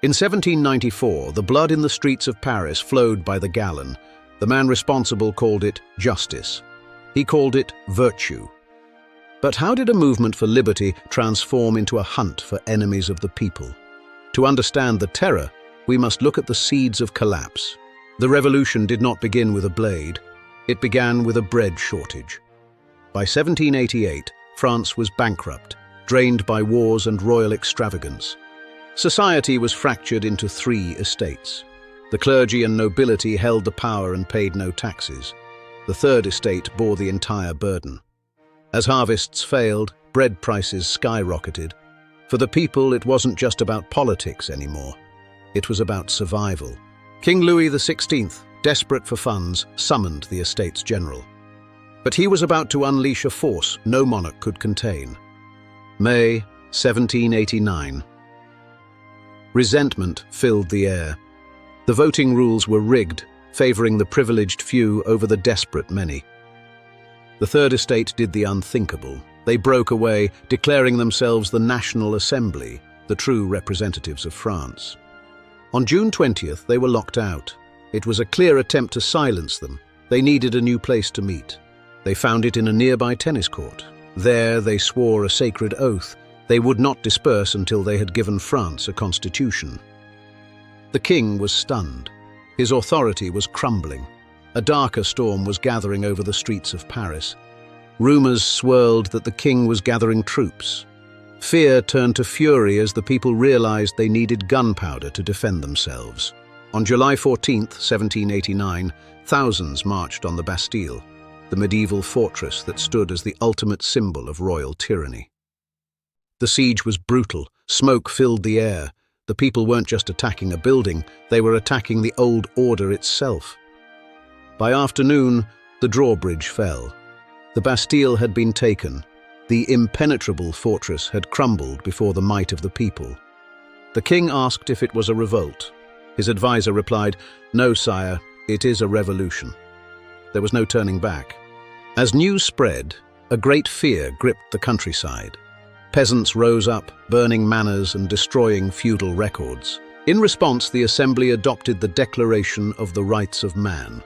In 1794, the blood in the streets of Paris flowed by the gallon. The man responsible called it justice. He called it virtue. But how did a movement for liberty transform into a hunt for enemies of the people? To understand the terror, we must look at the seeds of collapse. The revolution did not begin with a blade. It began with a bread shortage. By 1788, France was bankrupt, drained by wars and royal extravagance. Society was fractured into three estates. The clergy and nobility held the power and paid no taxes. The third estate bore the entire burden. As harvests failed, bread prices skyrocketed. For the people, it wasn't just about politics anymore. It was about survival. King Louis XVI, desperate for funds, summoned the Estates General. But he was about to unleash a force no monarch could contain. May 1789. Resentment filled the air. The voting rules were rigged, favoring the privileged few over the desperate many. The Third Estate did the unthinkable. They broke away, declaring themselves the National Assembly, the true representatives of France. On June 20th, they were locked out. It was a clear attempt to silence them. They needed a new place to meet. They found it in a nearby tennis court. There, they swore a sacred oath. They would not disperse until they had given France a constitution. The king was stunned. His authority was crumbling. A darker storm was gathering over the streets of Paris. Rumors swirled that the king was gathering troops. Fear turned to fury as the people realized they needed gunpowder to defend themselves. On July 14, 1789, thousands marched on the Bastille, the medieval fortress that stood as the ultimate symbol of royal tyranny. The siege was brutal. Smoke filled the air. The people weren't just attacking a building, they were attacking the old order itself. By afternoon, the drawbridge fell. The Bastille had been taken. The impenetrable fortress had crumbled before the might of the people. The king asked if it was a revolt. His advisor replied, "No, sire, it is a revolution." There was no turning back. As news spread, a great fear gripped the countryside. Peasants rose up, burning manors and destroying feudal records. In response, the assembly adopted the Declaration of the Rights of Man.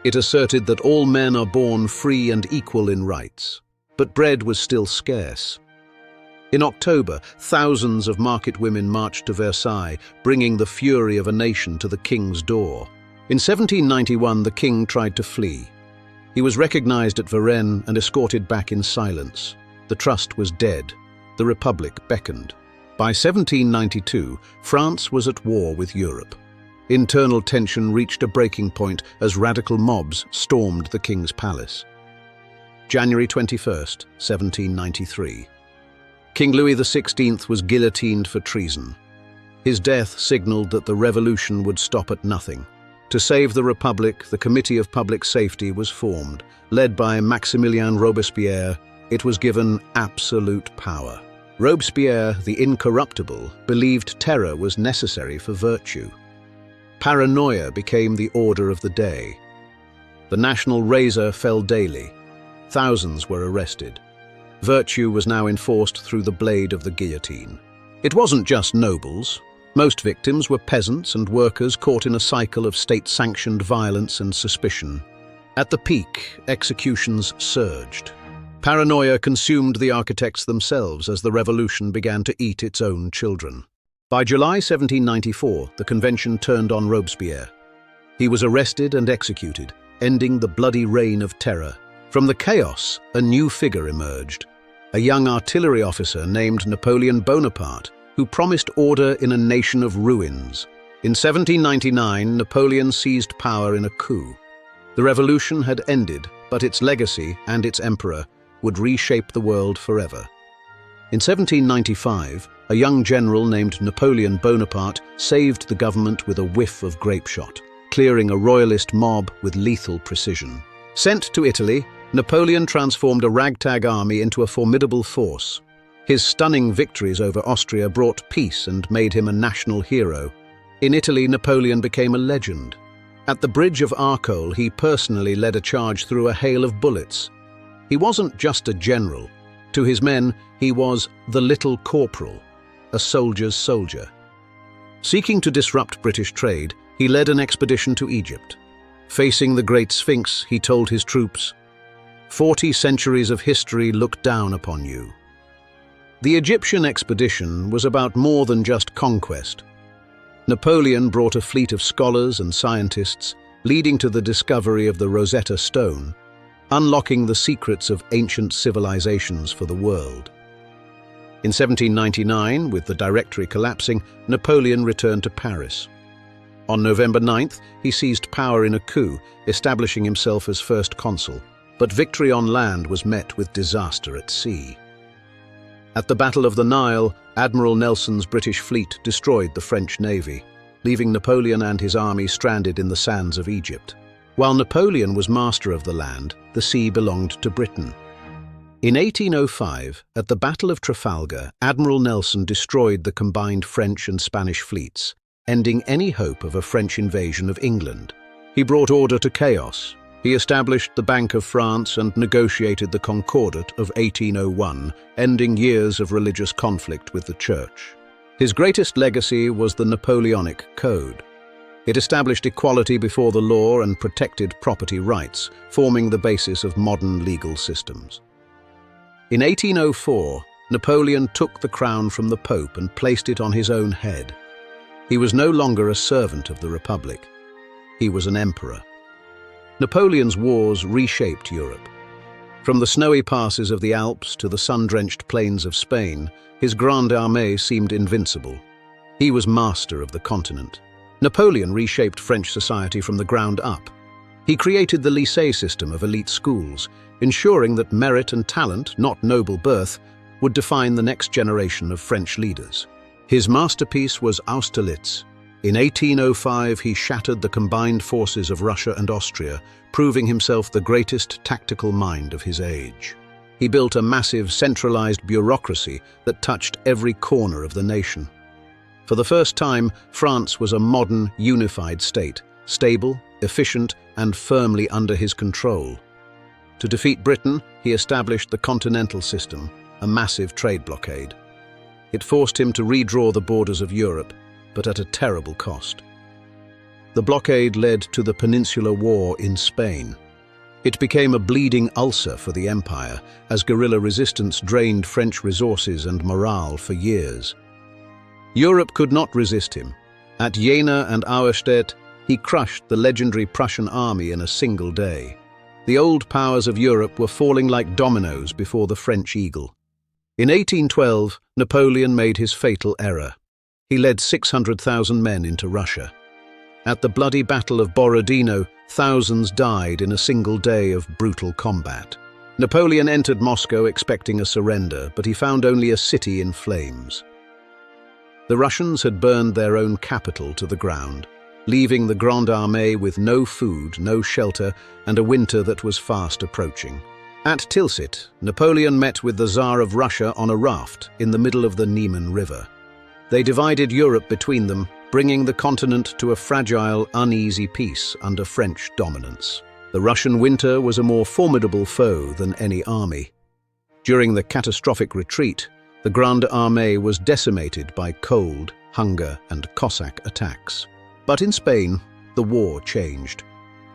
It asserted that all men are born free and equal in rights. But bread was still scarce. In October, thousands of market women marched to Versailles, bringing the fury of a nation to the king's door. In 1791, the king tried to flee. He was recognized at Varennes and escorted back in silence. The trust was dead. The Republic beckoned. By 1792, France was at war with Europe. Internal tension reached a breaking point as radical mobs stormed the king's palace. January 21st, 1793. King Louis XVI was guillotined for treason. His death signaled that the revolution would stop at nothing. To save the Republic, the Committee of Public Safety was formed. Led by Maximilien Robespierre, it was given absolute power. Robespierre, the incorruptible, believed terror was necessary for virtue. Paranoia became the order of the day. The national razor fell daily. Thousands were arrested. Virtue was now enforced through the blade of the guillotine. It wasn't just nobles. Most victims were peasants and workers caught in a cycle of state-sanctioned violence and suspicion. At the peak, executions surged. Paranoia consumed the architects themselves as the revolution began to eat its own children. By July 1794, the convention turned on Robespierre. He was arrested and executed, ending the bloody reign of terror. From the chaos, a new figure emerged, a young artillery officer named Napoleon Bonaparte, who promised order in a nation of ruins. In 1799, Napoleon seized power in a coup. The revolution had ended, but its legacy and its emperor would reshape the world forever. In 1795, a young general named Napoleon Bonaparte saved the government with a whiff of grapeshot, clearing a royalist mob with lethal precision. Sent to Italy, Napoleon transformed a ragtag army into a formidable force. His stunning victories over Austria brought peace and made him a national hero. In Italy, Napoleon became a legend. At the bridge of Arcole, he personally led a charge through a hail of bullets. He wasn't just a general. To his men, he was the little corporal, a soldier's soldier. Seeking to disrupt British trade, he led an expedition to Egypt. Facing the Great Sphinx, he told his troops, "40 centuries of history look down upon you." The Egyptian expedition was about more than just conquest. Napoleon brought a fleet of scholars and scientists, leading to the discovery of the Rosetta Stone, unlocking the secrets of ancient civilizations for the world. In 1799, with the Directory collapsing, Napoleon returned to Paris. On November 9th, he seized power in a coup, establishing himself as first consul, but victory on land was met with disaster at sea. At the Battle of the Nile, Admiral Nelson's British fleet destroyed the French navy, leaving Napoleon and his army stranded in the sands of Egypt. While Napoleon was master of the land, the sea belonged to Britain. In 1805, at the Battle of Trafalgar, Admiral Nelson destroyed the combined French and Spanish fleets, ending any hope of a French invasion of England. He brought order to chaos. He established the Bank of France and negotiated the Concordat of 1801, ending years of religious conflict with the Church. His greatest legacy was the Napoleonic Code. It established equality before the law and protected property rights, forming the basis of modern legal systems. In 1804, Napoleon took the crown from the Pope and placed it on his own head. He was no longer a servant of the Republic. He was an emperor. Napoleon's wars reshaped Europe. From the snowy passes of the Alps to the sun-drenched plains of Spain, his Grande Armée seemed invincible. He was master of the continent. Napoleon reshaped French society from the ground up. He created the lycée system of elite schools, ensuring that merit and talent, not noble birth, would define the next generation of French leaders. His masterpiece was Austerlitz. In 1805, he shattered the combined forces of Russia and Austria, proving himself the greatest tactical mind of his age. He built a massive, centralized bureaucracy that touched every corner of the nation. For the first time, France was a modern, unified state, stable, efficient, and firmly under his control. To defeat Britain, he established the Continental System, a massive trade blockade. It forced him to redraw the borders of Europe, but at a terrible cost. The blockade led to the Peninsular War in Spain. It became a bleeding ulcer for the empire, as guerrilla resistance drained French resources and morale for years. Europe could not resist him. At Jena and Auerstedt, he crushed the legendary Prussian army in a single day. The old powers of Europe were falling like dominoes before the French eagle. In 1812, Napoleon made his fatal error. He led 600,000 men into Russia. At the bloody Battle of Borodino, thousands died in a single day of brutal combat. Napoleon entered Moscow expecting a surrender, but he found only a city in flames. The Russians had burned their own capital to the ground, leaving the Grande Armée with no food, no shelter, and a winter that was fast approaching. At Tilsit, Napoleon met with the Tsar of Russia on a raft in the middle of the Niemen River. They divided Europe between them, bringing the continent to a fragile, uneasy peace under French dominance. The Russian winter was a more formidable foe than any army. During the catastrophic retreat, the Grande Armée was decimated by cold, hunger, and Cossack attacks. But in Spain, the war changed.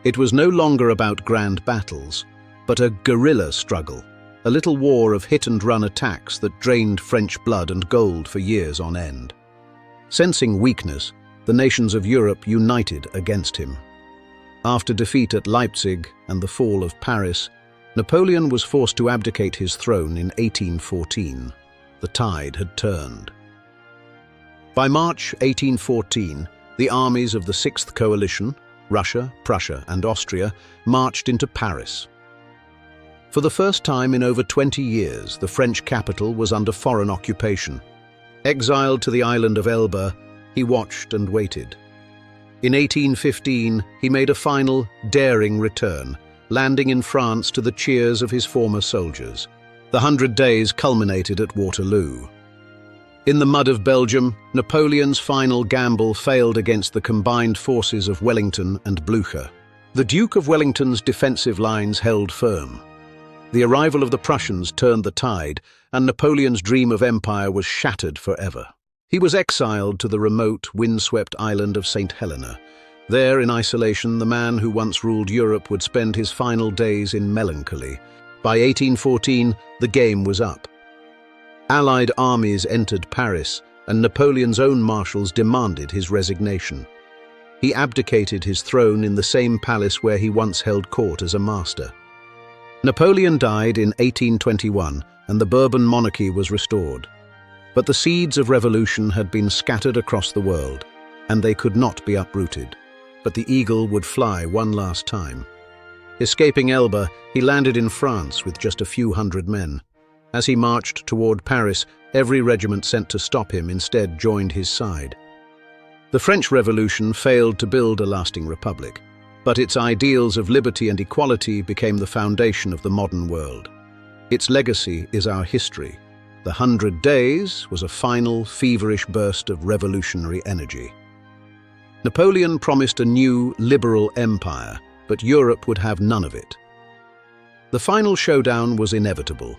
It was no longer about grand battles, but a guerrilla struggle, a little war of hit-and-run attacks that drained French blood and gold for years on end. Sensing weakness, the nations of Europe united against him. After defeat at Leipzig and the fall of Paris, Napoleon was forced to abdicate his throne in 1814. The tide had turned. By March 1814, the armies of the Sixth Coalition, Russia, Prussia, and Austria, marched into Paris. For the first time in over 20 years, the French capital was under foreign occupation. Exiled to the island of Elba, he watched and waited. In 1815, he made a final, daring return, landing in France to the cheers of his former soldiers. The 100 days culminated at Waterloo. In the mud of Belgium, Napoleon's final gamble failed against the combined forces of Wellington and Blücher. The Duke of Wellington's defensive lines held firm. The arrival of the Prussians turned the tide, and Napoleon's dream of empire was shattered forever. He was exiled to the remote, windswept island of St. Helena. There, in isolation, the man who once ruled Europe would spend his final days in melancholy. By 1814, the game was up. Allied armies entered Paris, and Napoleon's own marshals demanded his resignation. He abdicated his throne in the same palace where he once held court as a master. Napoleon died in 1821, and the Bourbon monarchy was restored. But the seeds of revolution had been scattered across the world, and they could not be uprooted. But the eagle would fly one last time. Escaping Elba, he landed in France with just a few hundred men. As he marched toward Paris, every regiment sent to stop him instead joined his side. The French Revolution failed to build a lasting republic, but its ideals of liberty and equality became the foundation of the modern world. Its legacy is our history. The 100 Days was a final, feverish burst of revolutionary energy. Napoleon promised a new, liberal empire, but Europe would have none of it. The final showdown was inevitable.